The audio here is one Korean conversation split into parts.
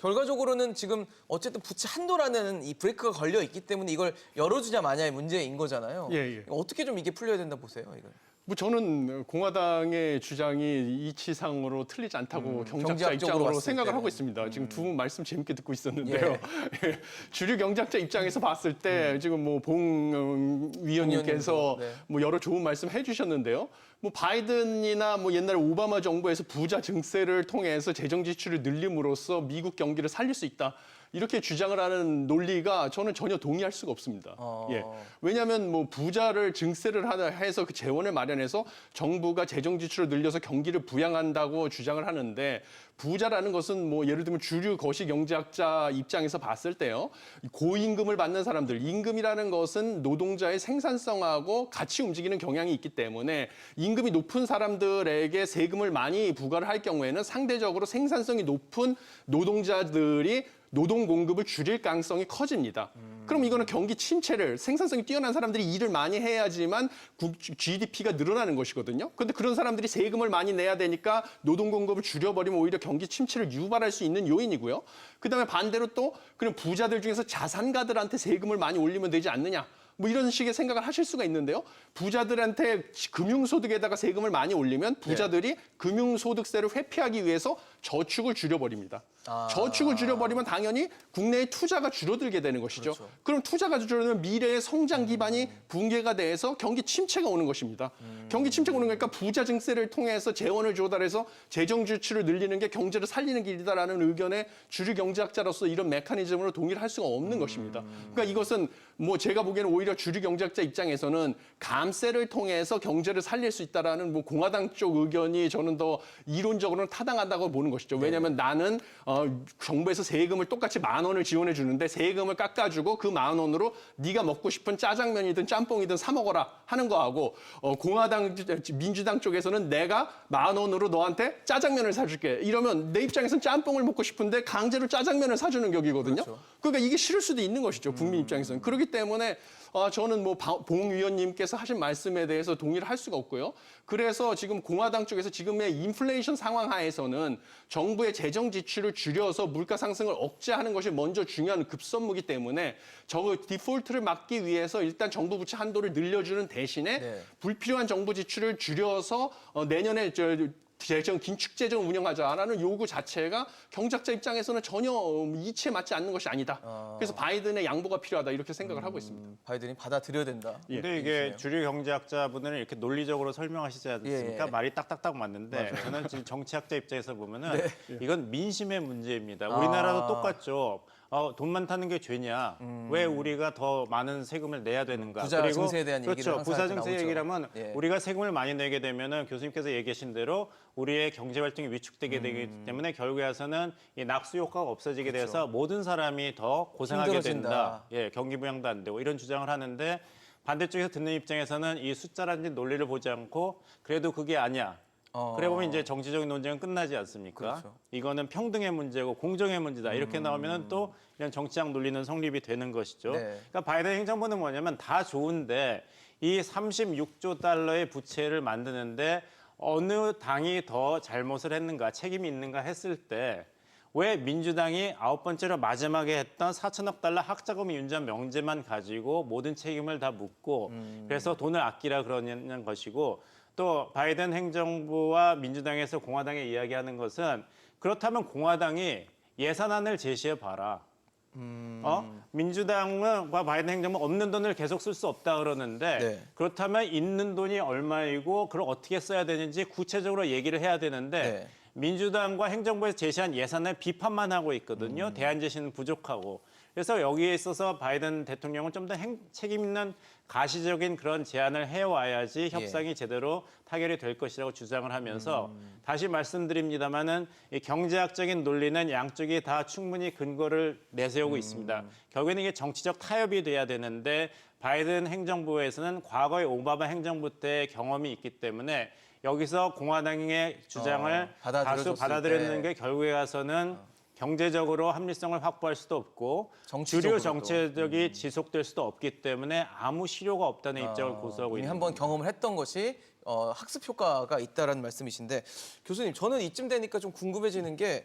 결과적으로는 지금 어쨌든 부채 한도라는 이 브레이크가 걸려 있기 때문에 이걸 열어주자 마냐의 문제인 거잖아요. 예. 어떻게 좀 이게 풀려야 된다 보세요, 이걸? 뭐 저는 공화당의 주장이 이치상으로 틀리지 않다고 경제학자 경제학적으로 입장으로 봤을 생각을 때. 하고 있습니다. 지금 두 분 말씀 재밌게 듣고 있었는데요. 예. 주류 경제학자 입장에서 봤을 때 지금 뭐 봉 위원님께서 네. 뭐 여러 좋은 말씀 해주셨는데요. 뭐 바이든이나 뭐 옛날 오바마 정부에서 부자 증세를 통해서 재정 지출을 늘림으로써 미국 경기를 살릴 수 있다. 이렇게 주장을 하는 논리가 저는 전혀 동의할 수가 없습니다. 예. 왜냐하면 뭐 부자를 증세를 해서 그 재원을 마련해서 정부가 재정 지출을 늘려서 경기를 부양한다고 주장을 하는데 부자라는 것은 뭐 예를 들면 주류 거시 경제학자 입장에서 봤을 때요. 고임금을 받는 사람들, 임금이라는 것은 노동자의 생산성하고 같이 움직이는 경향이 있기 때문에 임금이 높은 사람들에게 세금을 많이 부과를 할 경우에는 상대적으로 생산성이 높은 노동자들이 노동 공급을 줄일 가능성이 커집니다. 그럼 이거는 경기 침체를 생산성이 뛰어난 사람들이 일을 많이 해야지만 GDP가 늘어나는 것이거든요. 그런데 그런 사람들이 세금을 많이 내야 되니까 노동 공급을 줄여버리면 오히려 경기 침체를 유발할 수 있는 요인이고요. 그다음에 반대로 또 그냥 부자들 중에서 자산가들한테 세금을 많이 올리면 되지 않느냐. 뭐 이런 식의 생각을 하실 수가 있는데요. 부자들한테 금융소득에다가 세금을 많이 올리면 부자들이 금융소득세를 회피하기 위해서 저축을 줄여버립니다. 저축을 줄여버리면 당연히 국내의 투자가 줄어들게 되는 것이죠. 그렇죠. 그럼 투자가 줄어들면 미래의 성장 기반이 붕괴가 돼서 경기 침체가 오는 것입니다. 경기 침체가 오는 거니까 부자 증세를 통해서 재원을 조달해서 재정 지출을 늘리는 게 경제를 살리는 길이다라는 의견에 주류 경제학자로서 이런 메커니즘으로 동의를 할 수가 없는 것입니다. 그러니까 이것은 뭐 제가 보기에는 오히려 주류 경제학자 입장에서는 감세를 통해서 경제를 살릴 수 있다라는 뭐 공화당 쪽 의견이 저는 더 이론적으로는 타당하다고 보는 것이죠. 왜냐하면 나는 정부에서 세금을 똑같이 10,000원을 지원해 주는데 세금을 깎아주고 그 10,000원으로 네가 먹고 싶은 짜장면이든 짬뽕이든 사 먹어라 하는 거하고 공화당 민주당 쪽에서는 내가 10,000원으로 너한테 짜장면을 사줄게. 이러면 내 입장에서는 짬뽕을 먹고 싶은데 강제로 짜장면을 사주는 격이거든요. 그렇죠. 그러니까 이게 싫을 수도 있는 것이죠. 국민 입장에서는. 그렇기 때문에 저는 뭐 봉 위원님께서 하신 말씀에 대해서 동의를 할 수가 없고요. 그래서 지금 공화당 쪽에서 지금의 인플레이션 상황 하에서는 정부의 재정 지출을 줄여서 물가 상승을 억제하는 것이 먼저 중요한 급선무기 때문에 저 디폴트를 막기 위해서 일단 정부 부채 한도를 늘려주는 대신에 불필요한 정부 지출을 줄여서 내년에 긴축 재정 운영하자라는 요구 자체가 경제학자 입장에서는 전혀 이치에 맞지 않는 것이 아니다. 그래서 바이든의 양보가 필요하다 이렇게 생각을 하고 있습니다. 바이든이 받아들여야 된다. 근데 이게 주류 경제학자분들은 이렇게 논리적으로 설명하시지 않습니까? 말이 딱딱딱 맞는데 저는 지금 정치학자 입장에서 보면은 이건 민심의 문제입니다. 우리나라도 똑같죠. 돈 많다는 게 죄냐? 왜 우리가 더 많은 세금을 내야 되는가? 부자 그리고 증세에 대한 얘기를 그렇죠. 항상 부자 이렇게 증세 나오죠. 얘기를 하면 우리가 세금을 많이 내게 되면은 교수님께서 얘기하신 대로 우리의 경제 활동이 위축되게 되기 때문에 결국에 와서는 이 낙수 효과가 없어지게 돼서 모든 사람이 더 고생하게 힘들어진다. 된다. 예, 경기 부양도 안 되고 이런 주장을 하는데 반대쪽에서 듣는 입장에서는 이 숫자라든지 논리를 보지 않고 그래도 그게 아니야. 그래 보면 이제 정치적인 논쟁은 끝나지 않습니까? 그렇죠. 이거는 평등의 문제고 공정의 문제다. 이렇게 나오면 또 이런 정치학 논리는 성립이 되는 것이죠. 그러니까 바이든 행정부는 뭐냐면 다 좋은데 이 36조 달러의 부채를 만드는데 어느 당이 더 잘못을 했는가, 책임이 있는가 했을 때 왜 민주당이 9번째로 마지막에 했던 4천억 달러 학자금 윤전 명제만 가지고 모든 책임을 다 묻고 그래서 돈을 아끼라 그러는 것이고 또 바이든 행정부와 민주당에서 공화당에 이야기하는 것은 그렇다면 공화당이 예산안을 제시해 봐라. 민주당과 바이든 행정부는 없는 돈을 계속 쓸 수 없다 그러는데 그렇다면 있는 돈이 얼마이고 그걸 어떻게 써야 되는지 구체적으로 얘기를 해야 되는데 민주당과 행정부에서 제시한 예산을 비판만 하고 있거든요. 대안 제시는 부족하고. 그래서 여기에 있어서 바이든 대통령은 좀 더 책임 있는 가시적인 그런 제안을 해와야지 협상이 제대로 타결이 될 것이라고 주장을 하면서 다시 말씀드립니다마는 이 경제학적인 논리는 양쪽이 다 충분히 근거를 내세우고 있습니다. 결국에는 이게 정치적 타협이 돼야 되는데 바이든 행정부에서는 과거의 오바마 행정부 때 경험이 있기 때문에 여기서 공화당의 주장을 다수 받아들였는 게 결국에 가서는 경제적으로 합리성을 확보할 수도 없고 주류 정책적이 지속될 수도 없기 때문에 아무 실효가 없다는 입장을 고수하고 있는 한번 경험을 했던 것이 학습 효과가 있다라는 말씀이신데 교수님 저는 이쯤 되니까 좀 궁금해지는 게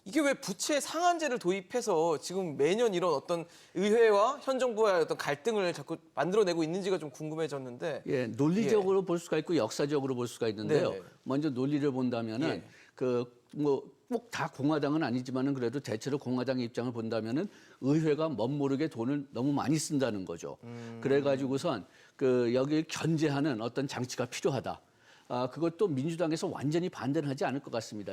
이게 왜 부채 상한제를 도입해서 지금 매년 이런 어떤 의회와 현 정부와의 어떤 갈등을 자꾸 만들어내고 있는지가 좀 궁금해졌는데. 예, 논리적으로 볼 수가 있고 역사적으로 볼 수가 있는데요. 네네. 먼저 논리를 본다면은 예. 꼭 다 공화당은 아니지만은 그래도 대체로 공화당의 입장을 본다면은 의회가 멋모르게 돈을 너무 많이 쓴다는 거죠. 그래가지고선 여기를 견제하는 어떤 장치가 필요하다. 그것도 민주당에서 완전히 반대는 하지 않을 것 같습니다.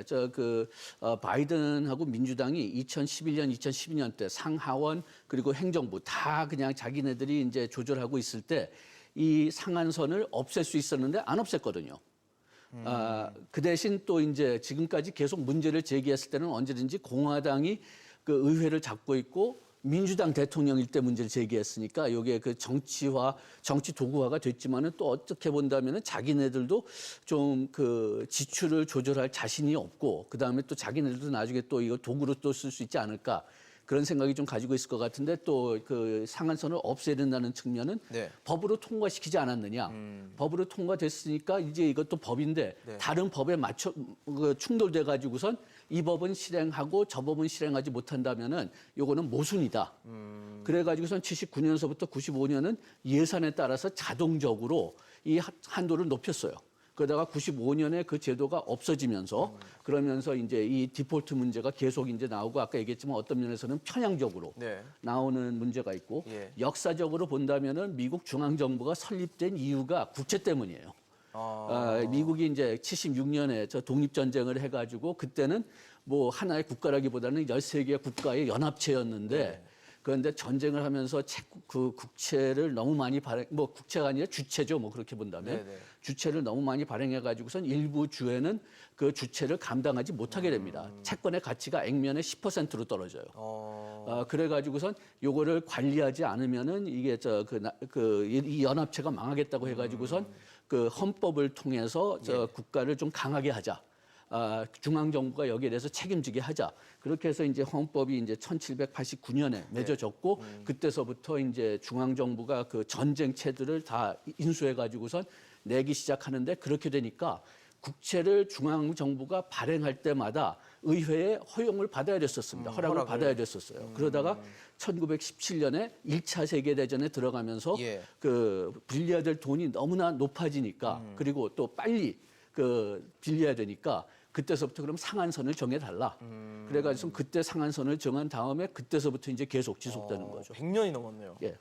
바이든하고 민주당이 2011년, 2012년 때 상하원 그리고 행정부 다 그냥 자기네들이 이제 조절하고 있을 때 이 상한선을 없앨 수 있었는데 안 없앴거든요. 그 대신 또 이제 지금까지 계속 문제를 제기했을 때는 언제든지 공화당이 그 의회를 잡고 있고 민주당 대통령일 때 문제를 제기했으니까 이게 그 정치 도구화가 됐지만은 또 어떻게 본다면은 자기네들도 좀 그 지출을 조절할 자신이 없고 그 다음에 또 자기네들도 나중에 또 이거 도구로 또 쓸 수 있지 않을까. 그런 생각이 좀 가지고 있을 것 같은데 또 그 상한선을 없애야 된다는 측면은 네. 법으로 통과시키지 않았느냐. 법으로 통과됐으니까 이제 이것도 법인데 네. 다른 법에 맞춰 충돌돼 가지고선 이 법은 실행하고 저 법은 실행하지 못한다면은 요거는 모순이다. 그래 가지고선 79년서부터 95년은 예산에 따라서 자동적으로 이 한도를 높였어요. 그러다가 95년에 그 제도가 없어지면서 그러면서 이제 이 디폴트 문제가 계속 이제 나오고 아까 얘기했지만 어떤 면에서는 편향적으로 네. 나오는 문제가 있고 예. 역사적으로 본다면은 미국 중앙 정부가 설립된 이유가 국채 때문이에요. 미국이 이제 76년에 저 독립 전쟁을 해가지고 그때는 뭐 하나의 국가라기보다는 13개의 국가의 연합체였는데. 네. 그런데 전쟁을 하면서 그 국채를 너무 많이 국채가 아니라 주채죠. 뭐 그렇게 본다면. 네네. 주채를 너무 많이 발행해 가지고선 일부 주에는 그 주채를 감당하지 못하게 됩니다. 채권의 가치가 액면의 10%로 떨어져요. 그래 가지고선 요거를 관리하지 않으면은 이게 이 연합체가 망하겠다고 해 가지고선 그 헌법을 통해서 국가를 좀 강하게 하자. 중앙 정부가 여기에 대해서 책임지게 하자. 그렇게 해서 이제 헌법이 이제 1789년에 맺어졌고 그때서부터 이제 중앙 정부가 그 전쟁체들을 다 인수해 가지고선 내기 시작하는데 그렇게 되니까 국채를 중앙 정부가 발행할 때마다 의회의 허용을 받아야 됐었습니다. 허락을 받아야 됐었어요. 그러다가 1917년에 1차 세계 대전에 들어가면서 예. 그 빌려야 될 돈이 너무나 높아지니까 그리고 또 빨리 빌려야 되니까 그때서부터 그럼 상한선을 정해달라. 그래가지고 그때 상한선을 정한 다음에 그때서부터 이제 계속 지속되는 거죠. 100년이 넘었네요. 예.